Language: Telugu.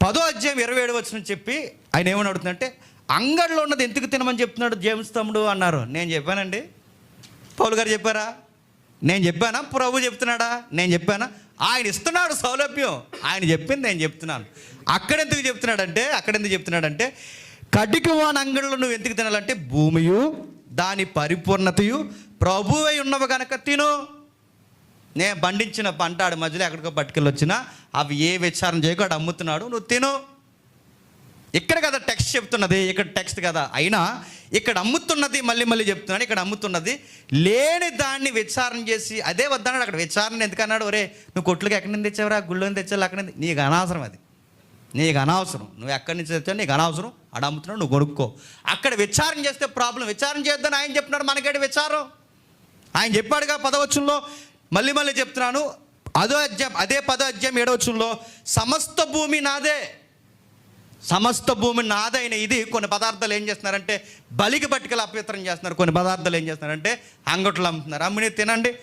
10:27 చెప్పి ఆయన ఏమని అడుగుతుందంటే, అంగడిలో ఉన్నది ఎందుకు తినమని చెప్తున్నాడు జేమ్స్ తమ్ముడు అన్నారు. నేను చెప్పానండి? పౌలు గారు చెప్పారా? నేను చెప్పానా? ప్రభు చెప్తున్నాడా? నేను చెప్పానా? ఆయన ఇస్తున్నాడు సౌలభ్యం, ఆయన చెప్పింది నేను చెప్తున్నాను. అక్కడెందుకు చెప్తున్నాడంటే కటిక వాని అంగడిలో నువ్వు ఎందుకు తినాలంటే, భూమియు దాని పరిపూర్ణతయు ప్రభువై ఉన్నవి కనుక తిను. నేను పండించిన పంట ఆడి మధ్యలో ఎక్కడికో పట్టుకెళ్ళి వచ్చినా అవి ఏ విచారణ చేయకు ఆడు అమ్ముతున్నాడు, నువ్వు తిను. ఇక్కడ కదా టెక్స్ట్ చెప్తున్నది, ఇక్కడ టెక్స్ట్ కదా. అయినా ఇక్కడ అమ్ముతున్నది మళ్ళీ చెప్తున్నాడు. ఇక్కడ అమ్ముతున్నది లేని దాన్ని విచారణ చేసి అదే వద్దన్నాడు. అక్కడ విచారణ ఎందుకన్నాడు? ఒరే నువ్వు కొట్లుకి ఎక్కడి నుంచి తెచ్చావురా, గుళ్ళో నుంచి తెచ్చావు, అక్కడ నుంచి, నీకు అనవసరం, అది నీకు అనవసరం. నువ్వు ఎక్కడి నుంచి తెచ్చావు నీకు అనవసరం, ఆడ అమ్ముతున్నాడు, నువ్వు కొనుక్కో. అక్కడ విచారణ చేస్తే ప్రాబ్లం. విచారణ చేద్దని ఆయన చెప్పినాడు, మనకేడు విచారం? ఆయన చెప్పాడుగా 10వ వచనంలో. మళ్ళీ చెప్తున్నాను, అదే 10వ వచనంలో సమస్త భూమి నాదే, సమస్త భూమి నాదైన ఇది కొన్ని పదార్థాలు ఏం చేస్తున్నారంటే బలికి పట్టుకెళ్ళి అపవిత్రం చేస్తున్నారు. కొన్ని పదార్థాలు ఏం చేస్తున్నారంటే అంగట్లో అమ్ముతున్నారు. అమ్మిని తినండి.